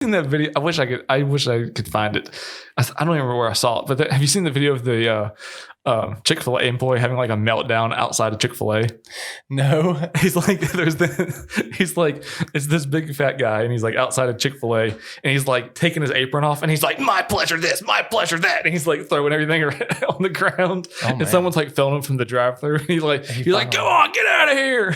seen that video? I wish I could find it. I don't even remember where I saw it. But have you seen the video of the Chick-fil-A employee having like a meltdown outside of Chick-fil-A? No. He's like, it's this big fat guy, and he's like outside of Chick-fil-A, and he's like taking his apron off, and he's like, my pleasure this, my pleasure that, and he's like throwing everything on the ground, and someone's like filming him from the drive-thru. He's like, go on, get out of here.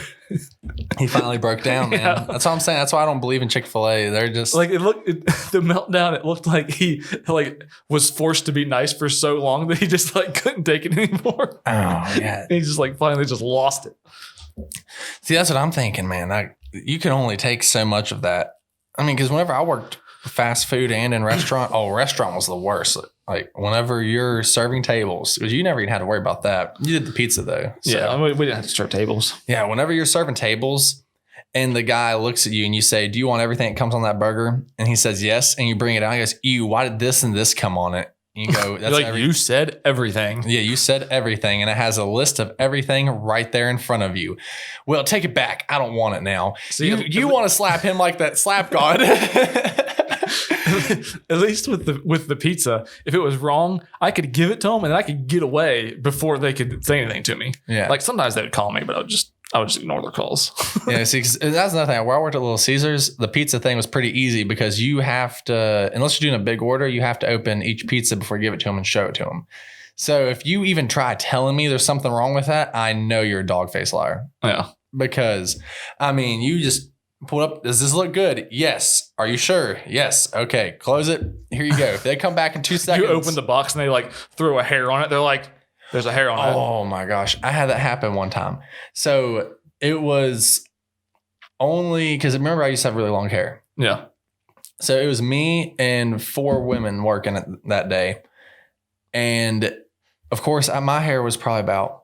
He finally broke down, man. Yeah. That's what I'm saying. That's why I don't believe in Chick-fil-A. They're just like the meltdown. It looked like he like was forced to be nice for so long that he just like couldn't take it anymore. Oh yeah, he just like finally just lost it. See, that's what I'm thinking, man. You can only take so much of that. I mean, because whenever I worked fast food and in restaurant, restaurant was the worst. Like whenever you're serving tables, because you never even had to worry about that. You did the pizza though. So. Yeah, I mean, we didn't have to serve tables. Yeah, whenever you're serving tables and the guy looks at you and you say, do you want everything that comes on that burger? And he says yes. And you bring it out. He goes, ew, why did this and this come on it? And you go, that's like you said everything. Yeah, you said everything. And it has a list of everything right there in front of you. Well, take it back. I don't want it now. So you want to slap him like that slap god. At least with the pizza, if it was wrong, I could give it to them and I could get away before they could say anything to me. Yeah. Like sometimes they would call me, but I would just ignore their calls. Yeah, see, that's another thing. Where I worked at Little Caesars, the pizza thing was pretty easy because you have to, unless you're doing a big order, you have to open each pizza before you give it to them and show it to them. So if you even try telling me there's something wrong with that, I know you're a dog-faced liar. Yeah. Because, I mean, you just pull up. Does this look good? Yes. Are you sure? Yes. Okay. Close it. Here you go. If they come back in 2 seconds. You open the box and they like throw a hair on it. They're like, there's a hair on it. Oh my gosh. I had that happen one time. So it was only because remember I used to have really long hair. Yeah. So it was me and 4 women working that day. And of course, my hair was probably about,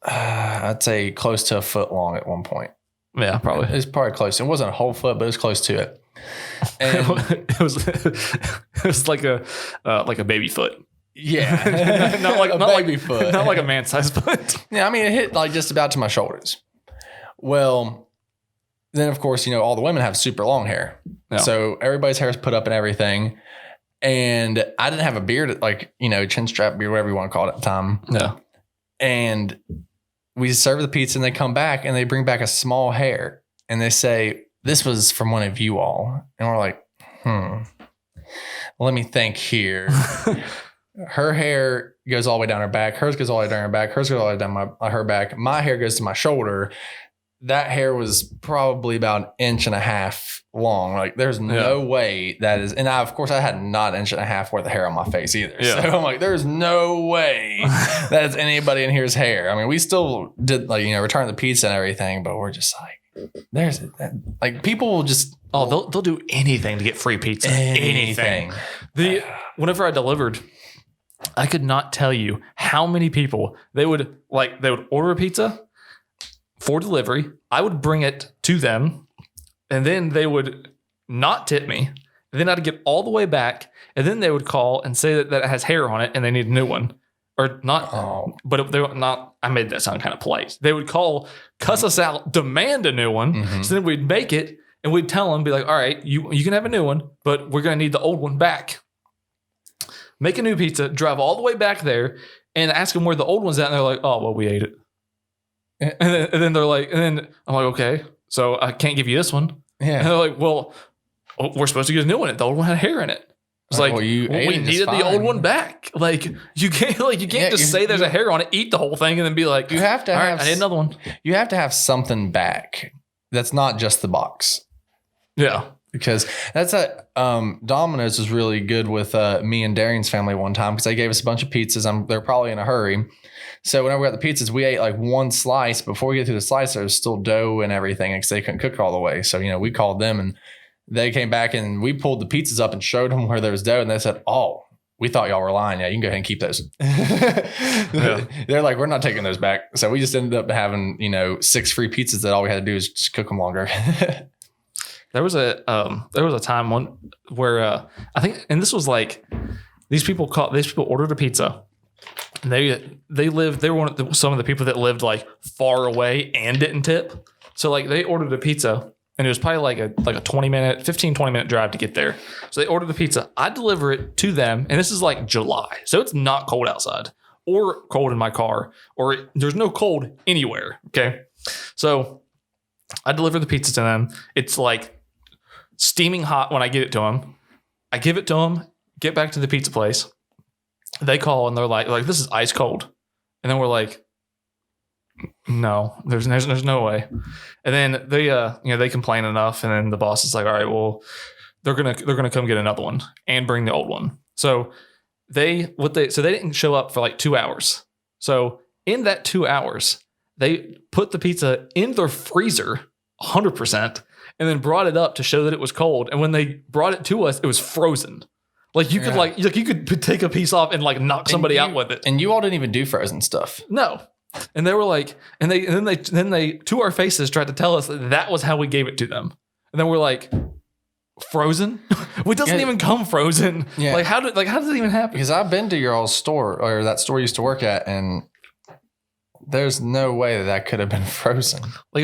I'd say close to a foot long at one point. Yeah, probably. It's probably close. It wasn't a whole foot, but it was close to it. And it was like a baby foot. Yeah, not like baby foot, not like a man-sized foot. Yeah, I mean it hit like just about to my shoulders. Well, then of course all the women have super long hair, so everybody's hair is put up and everything. And I didn't have a beard, like chin strap beard, whatever you want to call it at the time. Yeah, and we serve the pizza and they come back and they bring back a small hair and they say, this was from one of you all. And we're like, let me think here. Her hair goes all the way down her back. Hers goes all the way down her back. Hers goes all the way down her back. My hair goes to my shoulder. That hair was probably about 1.5 inches long. Like there's no way that is. And of course I had not 1.5 inches worth of hair on my face either. Yeah. So I'm like, there's no way that's anybody in here's hair. I mean, we still did return the pizza and everything, but we're just like, people will just, they'll do anything to get free pizza. Anything. Whenever I delivered, I could not tell you how many people they would order a pizza for delivery. I would bring it to them and then they would not tip me. And then I'd get all the way back and then they would call and say that it has hair on it and they need a new one or not. But they were not, I made that sound kind of polite. They would call, cuss us out, demand a new one. Mm-hmm. So then we'd make it and we'd tell them, be like, all right, you can have a new one, but we're going to need the old one back. Make a new pizza, drive all the way back there, and ask them where the old one's at. And they're like, oh, well, we ate it. And then they're like, and then I'm like, okay, so I can't give you this one. Yeah. And they're like, well, we're supposed to get a new one. The old one had hair in it. It's like, we needed the old one back. Like you can't just say there's a hair on it, eat the whole thing, and then be like, you have to have. I need another one. You have to have something back. That's not just the box. Yeah. Because that's Domino's was really good with me and Darian's family one time because they gave us a bunch of pizzas. They're probably in a hurry. So whenever we got the pizzas, we ate like one slice. Before we get through the slice, there was still dough and everything because they couldn't cook it all the way. So, we called them and they came back and we pulled the pizzas up and showed them where there was dough. And they said, oh, we thought y'all were lying. Yeah, you can go ahead and keep those. Yeah. They're like, we're not taking those back. So we just ended up having, 6 free pizzas that all we had to do is just cook them longer. There was a time where I think, and this was like these people ordered a pizza. And they were some of the people that lived like far away and didn't tip. So like they ordered a pizza and it was probably like a 20 minute drive to get there. So they ordered the pizza. I deliver it to them, and this is like July, so it's not cold outside or cold in my car, or there's no cold anywhere. Okay, so I deliver the pizza to them. It's like steaming hot when I get it to them. I give it to them, get back to the pizza place. They call and they're like this is ice cold, and then we're like, no, there's no way. And then they complain enough, and then the boss is like, all right, well, they're gonna come get another one and bring the old one. So they didn't show up for like 2 hours. So in that 2 hours, they put the pizza in their freezer 100%, and then brought it up to show that it was cold. And when they brought it to us, it was frozen. Like you could you could take a piece off and like knock somebody out with it. And you all didn't even do frozen stuff. No. And they were like, and then they to our faces tried to tell us that was how we gave it to them. And then we're like, frozen? It doesn't even come frozen. Yeah. Like how does it even happen? Because I've been to your all's store, or that store you used to work at, and there's no way that could have been frozen. Like